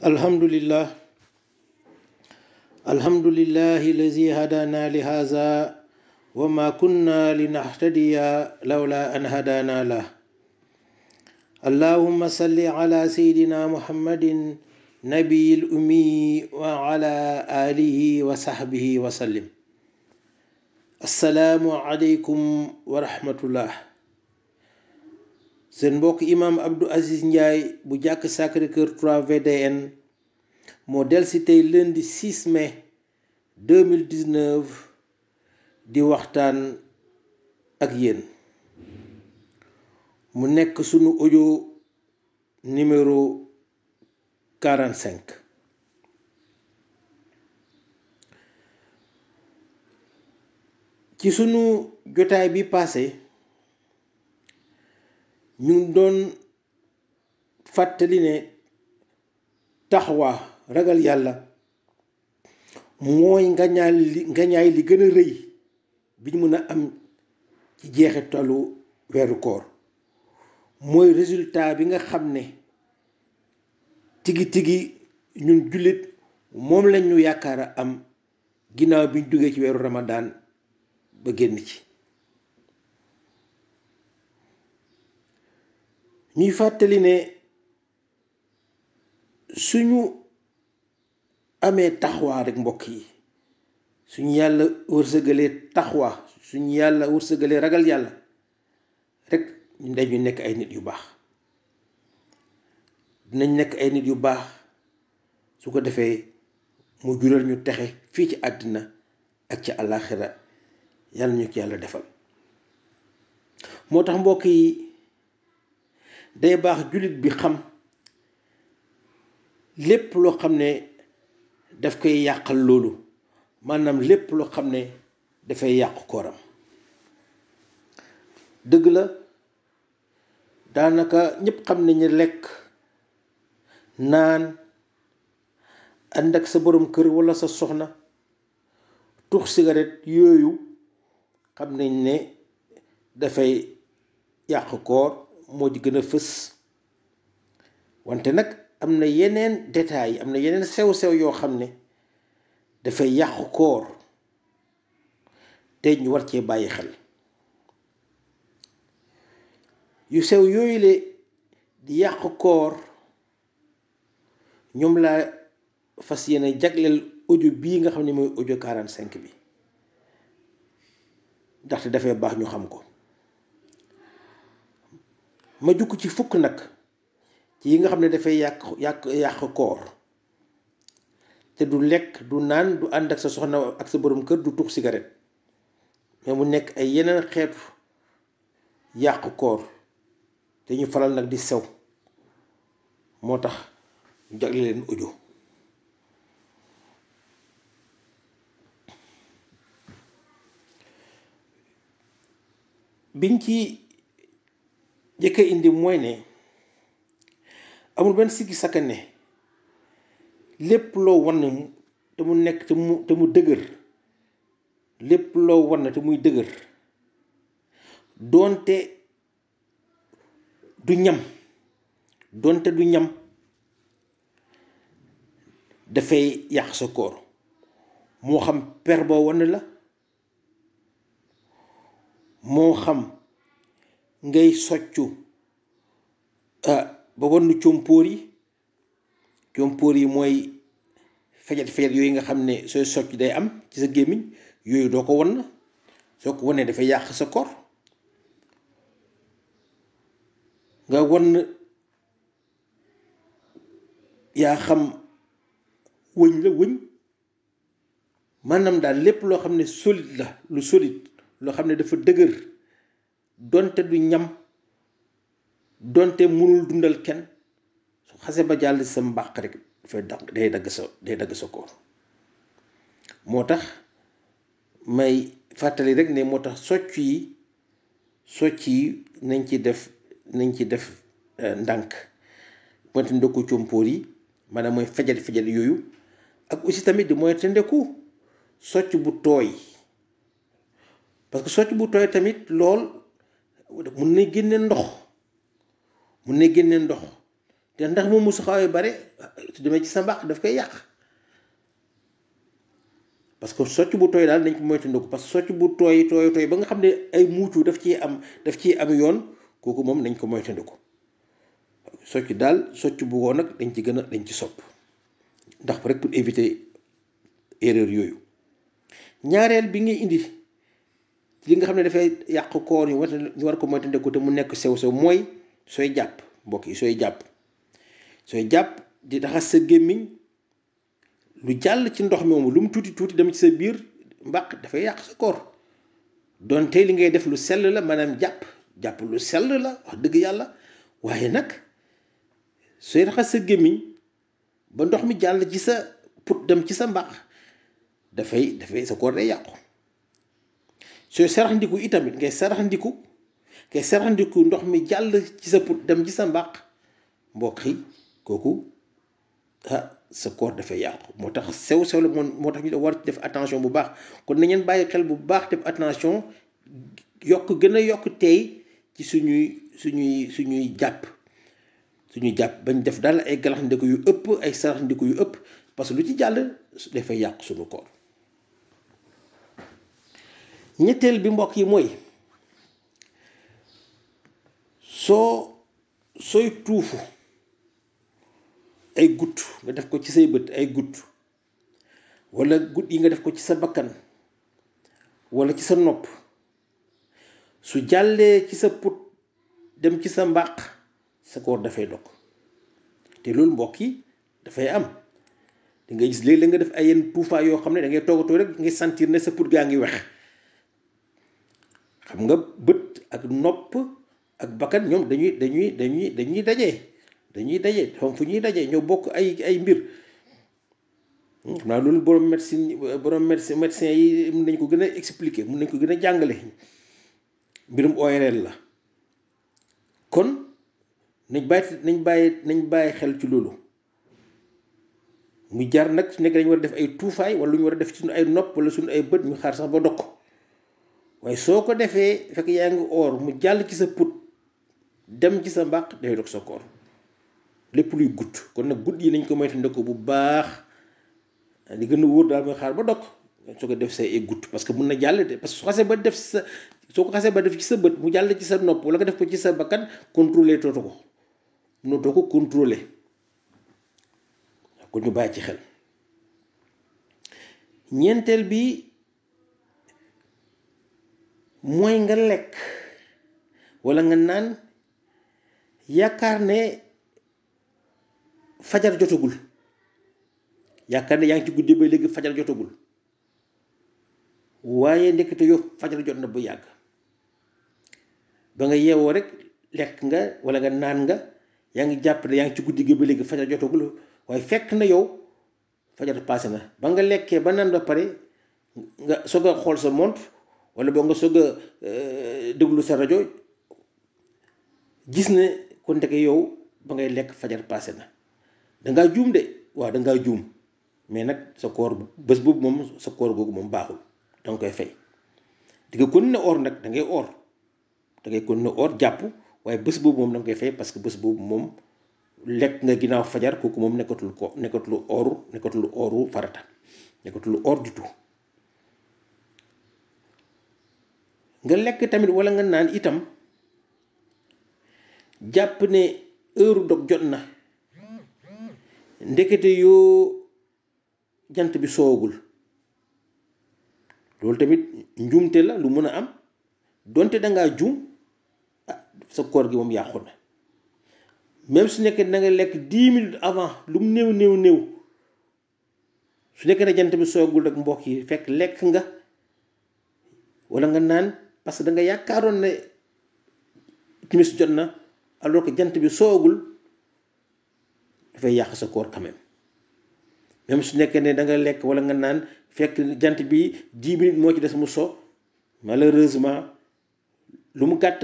الحمد لله الذي هدانا لهذا وما كنا لنهتدي لولا أن هدانا له. اللهم صل على سيدنا محمد نبي الأمي وعلى آله وصحبه وسلم. السلام عليكم ورحمة الله. seen mbokk imam Abdou Aziz Ndiaye bu jàkk Sacré-Cœur 3 VDN moo del si tey lundi 6 mai 2019 di waxtaan ak yéen mu nekk sunu audio numéro 45. ci sunu jotaay bi passé ñu ngi doon fàttali ne taxwa ragal yàlla mooy ngañaay li gën a rëy bi ñu mën a am ci jeexitalu weeru koor. mooy résultat bi nga xam ne tigi ñun jullit moom lañ ñu yaakaar a am ginnaaw bi ñu duggee ci weeru ramadaan ba génn ci. ñuy fàttali ne suñu amee taxawaa rek mbokk yi, suñu yàlla wërsëgalee taxawaa, suñu yàlla wërsëgalee ragal yàlla rek dañu nekk ay nit yu baax. dinañ nekk ay nit yu baax su ko defee mu jural ñu texe fii ci àddina ak ci àllaaxira. yàlla ñu ko yàlla defal. moo tax mbokk yi, day baax jullit bi xam lépp loo xam ne daf koy yàqal loolu, maanaam lépp loo xam ne dafay yàqu kooram. dëgg la, daanaka ñëpp xam nañu lekk naan ànd ak sa borom kër walla sa soxna, tux cigarette, yooyu xam nañ ne dafay yàq koor, moo ci gën a fës. wante nag am na yeneen détails, am na yeneen sew-sew yoo xam ne dafay yàq koor te ñu war cee bàyyi xel. yu sew yooyu le di yàq koor ñoom laa fas yéene jagleel audio bii nga xam ne mooy audio 45 bi, ndaxte dafay baax ñu xam ko. ma jukk ci fukk nag ci yi nga xam ne dafay yàq koor, te du lekk, du naan, du ànd ak sa soxna ak sa borom kër, du tux cigarette, mais mu nekk ay yeneen xeetu yàq koor te ñu faral nag di sew. moo tax ñu jagle leen audio. biñ ci jëkk indi mooy ne amul benn sikki sakka ne lépp loo wan te mu nekk te mu dëgër, lépp loo wan te muy dëgër, doonte du ñam dafay yàq sa koor. moo xam per boo wan la, moo xam ngay soccu ba wann compóor yi mooy fejat yooyu nga xam ne sooy socc day am ci sa gémmiñ, yooyu doo ko wan. soo ko wannee dafay yàq sa koor. nga wan yaa xam wëñ la, maanaam daal lépp loo xam ne solide la, lu solide, loo xam ne dafa dëgër, donte du ñam, donte mënul dundal kenn, su xase ba jàll sa mbàq rek day dagg sa koor. moo tax may fàttali rek ne moo tax socc yi nañ ci def ndànk. moytu ndeku compóor yi, maanaam mooy fejal yooyu. ak aussi tamit di moytu ndeku socc bu tooy, parce que socc bu tooy tamit lool mun na génne ndox te ndax moom su xawee bare su demee ci sa mbàq daf koy yàq parce que socc bu tooy daal nañ ko moytandiku parce que socc bu tooy ba nga xam ne ay muucu daf ciy am yoon kooku moom nañ ko moytandiku socc daal socc bu woo nag dañ ci sopp ndax rek pour éviter erreur yooyu. ñaareel bi ngay indi li nga xam ne dafay yàq koor ñu war ko moytandiku te mu nekk sew mooy sooy jàpp mbokk yi sooy jàpp di raxas sa gémmiñ lu jàll ci ndox mi moom lu mu tuuti dem ci sa biir mbàq dafay yàq sa koor donte li ngay def lu sell la maanaam jàpp lu sell la wax dëgg yàlla waaye nag sooy raxas sa gémmiñ ba ndox mi jàll ci sa put dem ci sa mbàq dafay sa koor day yàqu sooy saraxndiku itamit ngay saraxndiku ndox mi jàll ci sa put dem ci sa mbàq mbokk yi kooku sa koor dafay yàqu moo tax sew la moo tax ñu war ci def attention bu baax kon na ngeen bàyyi xel bu baax def attention gën a yokk tey ci suñuy jàpp bañ def daal ay galaxndiku yu ëpp ay saraxndiku yu ëpp parce que lu ci jàll dafay yàq suñu koor. ñetteel bi mbokk yi mooy sooy tuufu ay gutt nga def ko ci say bët ay gutt wala gutt yi nga def ko ci sa bakkan wala ci sa nopp su jàllee ci sa put dem ci sa mbàq sa koor dafay dog te loolu mbokk yi dafay am da ngay gis léeg-léeg nga def ay yenn tuufaay yoo xam ne da ngay toogatoo rek ngay sentir ne sa put gaa ngi wex xam nga bët ak nopp ak bakkan ñoom dañuy daje xam fu ñuy daje ñoo bokk ay mbir xam naa loolu borom médecin yi mën nañ ko gën a expliquer mën nañ ko gën a jàngale mbirum ORL la kon nañ bàyyi xel ci loolu mu jar nag su nekk dañu war a def ay tuufaay wala lu ñu war a def ci suñu ay nopp wala suñu ay bët ñu xaar sax ba dog ko waaye soo ko defee fekk yaa ngi oor mu jàll ci sa put dem ci sa mbàq day dog sa koor lépp luy gudd kon nag gudd yi nañ ko moytandiku bu baax li gën a wóor daal mooy xaar ba dog soo ko def say ay gudd parce que mun na jàll parce que soo ko xasee ba def ci sa bët mu jàll ci sa nopp wala nga def ko ci sa bakkan contrôler mënatoo ko contrôler kon ñu bàyyi ci xel. ñeenteel bi mooy nga lekk wala nga naan yaakaar ne fajar jotagul yaakaar ne yaa ngi ci guddi ba léegi fajar jotagul waaye ndekete yow fajar jot na bu yàgg ba nga yeewoo rek lekk nga wala nga naan nga yaa ngi jàpp ne yaa ngi ci guddi gi ba léegi fajar jotagul waaye fekk na yow fajar passé na ba nga lekkee ba naan ba pare nga soog a xool sa montre wala boo nga soog a déglu sa rajo gis ne kon ndeke yow ba ngay lekk fajar passé na dangaa juum de waaw dangaa juum mais nag sa koor bés boobu moom sa koor googu moom baaxul danga koy fay di nga continuer oor nag da ngay continuer oor jàpp waaye bés boobu moom danga koy fay parce que bés boobu moom lekk nga ginnaaw fajar kooku moom nekkatul ooru farata nekkatul oor du tout nga lekk tamit wala nga naan itam jàpp ne heure dog jot na ndekete yoo jant bi soogul loolu tamit njuumte la lu mën a am donte dangaa juum sa koor gi moom yàqu na même su nekkee da nga lekk 10 minutes avant lu mu néew su nekkee ne jant bi soogul rek mbokk yi fekk lekk nga wala nga naan parce que da nga yaakaaroon ne timis jot na alors que jant bi soogul dafay yàq sa koor quand même su nekkee ne da nga lekk wala nga naan fekk jant bi 10 minutes moo ci des mu so malheureusement lu mu gàtt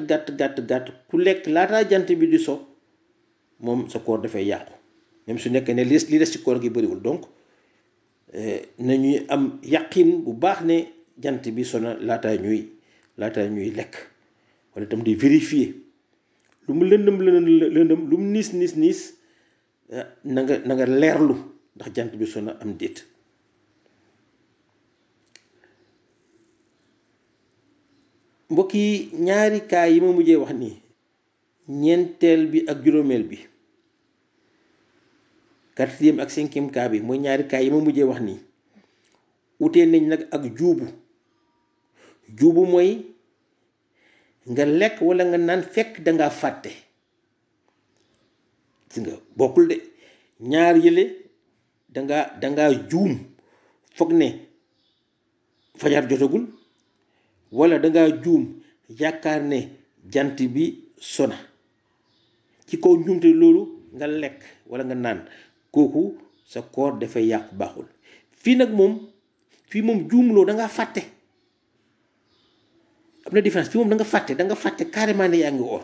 ku lekk laataa jant bi di so moom sa koor dafay yàqu même su nekkee ne li des ci koor gi bëriwul donc nañuy am yaqin bu baax ne jant bi sona laataa ñuy lekk wala itam di vérifier lu mu lëndëm lu mu niis na nga leerlu ndax jant bi sona am déet. mbokk yi ñaari kaa yi ma mujjee wax nii, ñeenteel bi ak juróomeel bi, 4e ak 5e kaa bi mooy ñaari kaa yi ma mujjee wax nii, utee nañ nag ak juubu mooy nga lekk walla nga naan fekk dangaa fàtte. gis nga bokkul de, ñaar yële dangaa juum foog ne fajar jotagul, walla dangaa juum yaakaar ne jant bi sona. ci kaw njuumte loolu nga lekk walla nga naan, kooku sa koor dafay yàqu, baaxul. fii moom juumloo dangaa fàtte. am na différence. fii moom da nga fàtte carrément ne yaa ngi or,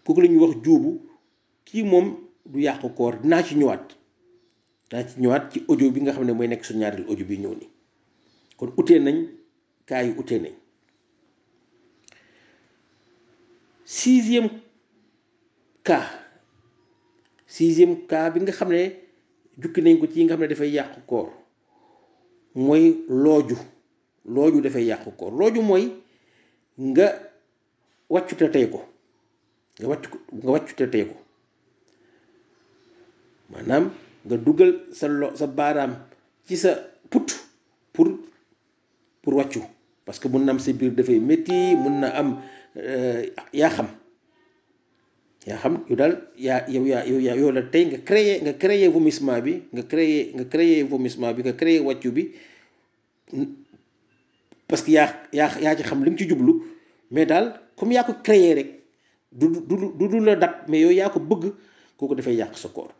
kooku la ñuy wax juubu. kii moom du yàqu koor. dinaa ci ñëwaat ci audio bi nga xam ne mooy nekk su ñaareel audio bi ñëw ni. kon utee nañ kaa yi, utee nañ. 6e cas bi nga xam ne jukki nañ ko ci yi nga xam ne dafay yàqu koor mooy looju dafay yàqu koor. looju mooy nga wàccute tey ko, maanaam nga dugal sa baaraam ci sa put pour wàccu, parce que mun na am sa biir dafay métti, mun na am yaa xam yu daal yow la tey nga créer vomissement bi, nga créer wàccu bi, parce que yaa ci xam li nga ci jublu, mais daal comme yaa ko créer rek du la dab, mais yow yaa ko bëgg, kooku dafay yàq sa koor.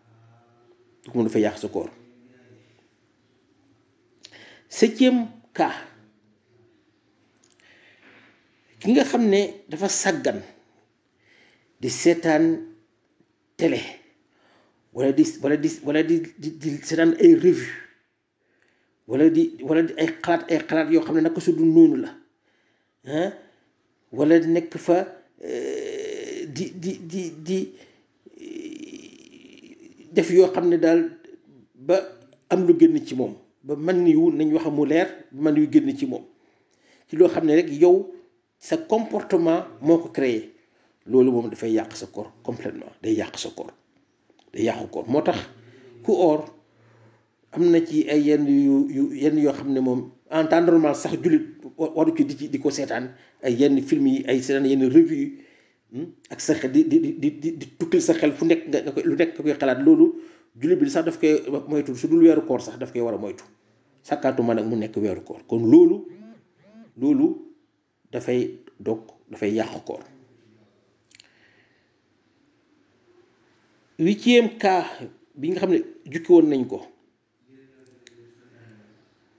7e cas, ki nga xam ne dafa sàggan di seetaan télé wala di seetaan ay revue wala di ay xalaat yoo xam ne naka su du noonu la, wala nekk fa di def yoo xam ne daal ba am lu génn ci moom, ba man yu nañ wax mu leer, man yu génn ci moom ci loo xam ne rek yow sa comportement moo ko créé, loolu moom dafay yàq sa koor complètement. day yàqu koor. moo tax ku or am na ci ay yenn yoo xam ne moom en temps normal sax jullit waru ci di ko seetaan, ay yenn film yi, ay seetaan yenn revue yi, ak sa xel di tukkil sa xel fu nekk nga lu nekk nga koy xalaat. loolu jullit bi sax daf koy moytu, su dul weeru koor sax daf koy war a moytu, sàkkaatuma nag mu nekk weeru koor. kon loolu dafay yàqu koor. 8e cas bi nga xam ne jukki woon nañ ko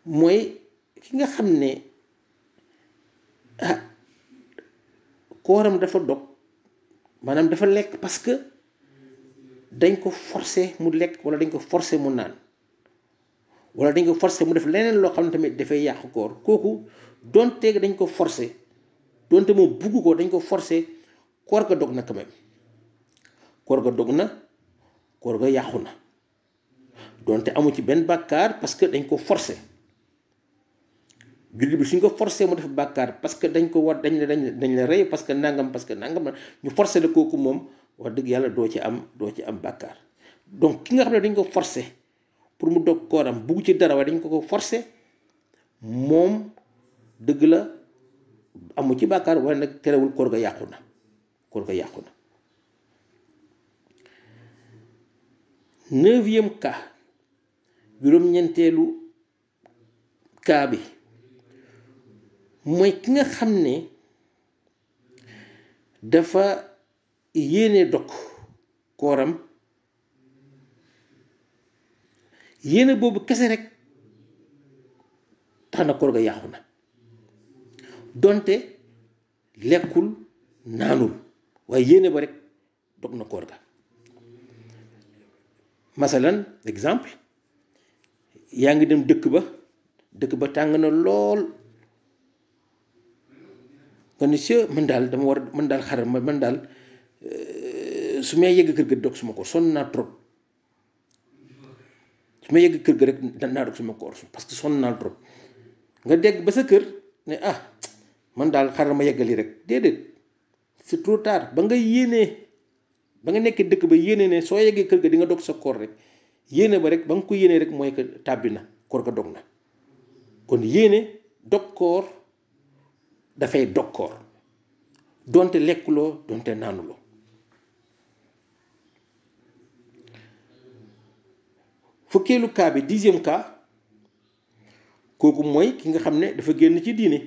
mooy ki nga xam ne kooram dafa dog, maanaam dafa lekk parce que dañ ko forcer mu lekk, wala dañ ko forcer mu naan, wala dañ ko forcer mu def leneen loo xam ne tamit dafay yàqu koor. kooku donte dañ ko forcer, donte moom bugg ko, dañ ko forcer, koor ga dog na quand même. koor ga yàqu na, donte amu ci benn bàkkaar parce que dañ ko forcer. jullit bi suñ ko forcer mu def bàkkaar parce que dañ la rey, parce que nangam ñu forcer la, kooku moom wax dëgg yàlla doo ci am bàkkaar. donc ki nga xam ne dañ ko forcer pour mu dog kooram, bugg ci dara waaye dañ ko forcer, moom dëgg la amu ci bàkkaar, waaye nag terewul koor ga yàqu na. 9e cas, juróom-ñeenteelu cas bi mooy ki nga xam ne dafa yéene dog kooram, yéene boobu kese rek tax na koor ga yàqu na, donte lekkul naanul, waaye yéene ba rek dog na koor ga. masalan exemple, yaa ngi dem dëkk ba tàng na lool, nga ne man daal xaral man daal su may yegg kër ga dog suma koor sonn naa trop su ma yegg kër ga rek naa dog suma koor parce que sonn naa trop nga dégg ba sa kër ne man daal xaaral ma yeggali rek déedéet c'est trop tard ba nga yéenee ba nga nekkee dëkk ba yéene ne soo yeggee kër ga di nga dog sa koor rek yéene ba rek ba nga ko yéenee rek mooy que tàbbi na koor ga dog na kon yéene dog koor dafay dog koor donte lekkuloo donte naanuloo fukkeelu cas bi 10e cas kooku mooy ki nga xam ne dafa génn ci diine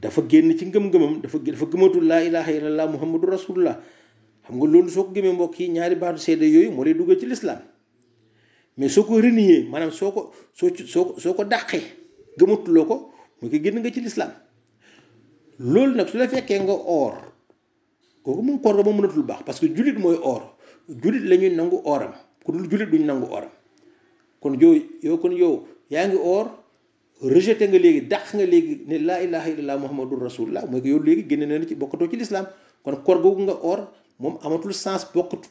dafa génn ci ngëm-ngëmam dafa gëmatul laa ilaha illallah muhammadu rasulullah xam nga loolu soo ko gëmee mbokk yi ñaari baatu seede yooyu moo lay dugal ci lislaam mais soo ko renier maanaam soo ko dàqee gëmatuloo ko mooy ko génn nga ci lislaam loolu nag su la fekkee nga oor kooku moom koor ga moom mënatul baax parce que jullit mooy oor jullit la ñuy nangu ooram ku dul jullit duñ nangu ooram kon yow yaa ngi oor rejeté nga léegi dàq nga léegi ne laa ilaha illallah muhammadur rasulullah mooy ko yow léegi génne na ci bokkatoo ci lislaam kon koor googu nga oor moom amatul sens bokkatu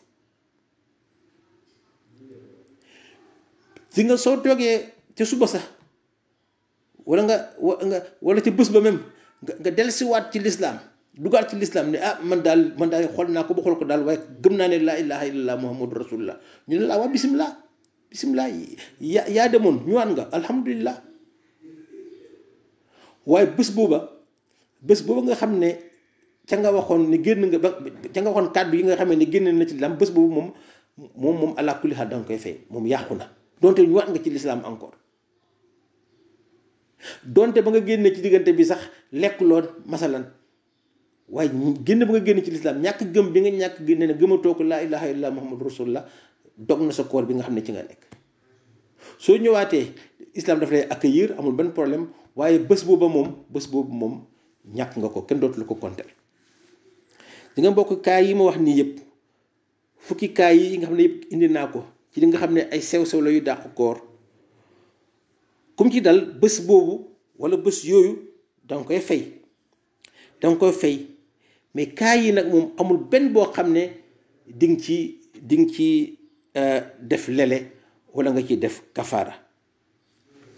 si nga soo toogee ca suba sax wala ca bés ba même nga dellusiwaat ci lislaam dugaat ci lislaam ne man daal xool naa ko ba xool ko daal waaye gëm naa ne laa ilaha illallah muhammadur rasulullah ñu ne laa waa bisimilah yaa demoon ñëwaat nga alhamdulillah waaye bés booba nga xam ne ca nga waxoon ne génn nga ca nga waxoon kàddu yi nga xam ne génn na ci lislaam bés boobu moom ala kulli xaal danga koy fay moom yàqu na donte ñëwaat nga ci lislaam encore donte ba nga génne ci diggante bi sax lekkuloon masalan waaye génn ba nga génn ci lislaam ñàkk gëm bi nga ñàkk génne ne gëmatoo ko laa ilaha illallah muhammadu rasulullah dog na sa koor bi nga xam ne ci nga nekk soo ñëwaatee islam daf lay accueillir amul benn problème waaye bés boobu moom ñàkk nga ko kenn dootu la ko kontel di nga mbokk kaay yi ma wax nii yëpp fukki kaay yi nga xam ne yëpp indi naa ko ci li nga xam ne ay sew-sew la yu dàq koor kum ci dal bés boobu wala bés yooyu danga koy fay mais kaay yi nag moom amul benn boo xam ne dinga ci def lele wala nga ci def kafaara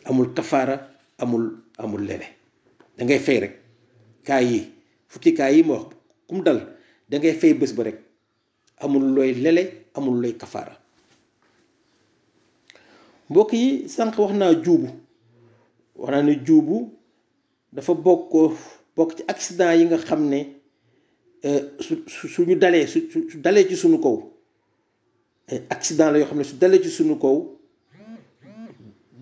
amul kafaara amul lele da ngay fay rek kaay yi fukki kaay yi ma wax kum dal da ngay fay bés ba rek amul looy lele amul looy kafaara mbokk yi sànq wax naa ne juubu dafa bokk ci accident yi nga xam ne suñu dalee su dalee ci suñu kaw accident la yoo xam ne su dalee ci suñu kaw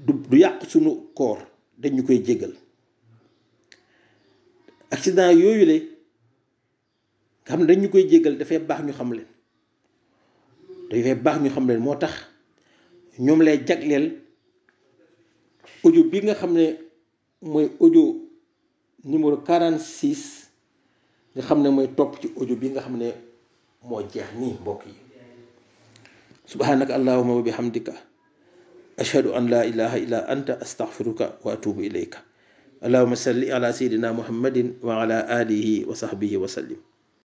du yàq suñu koor dañu koy jéggal accident yooyu le nga xam ne dañu koy jéggal dafay baax ñu xam leen moo tax ñoom lay jagleel audio bi nga xam ne mooy audio numéro 46 nga xam ne mooy topp ci audio bi nga xam ne moo jeex nii mbokk yi subhanaka allahumma wa bihamdika ashhadu an la ilaha illa anta astaghfiruka wa atubu ilayka allahumma salli ala sayyidina muhammadin wa ala alihi wa sahbihi wa sallim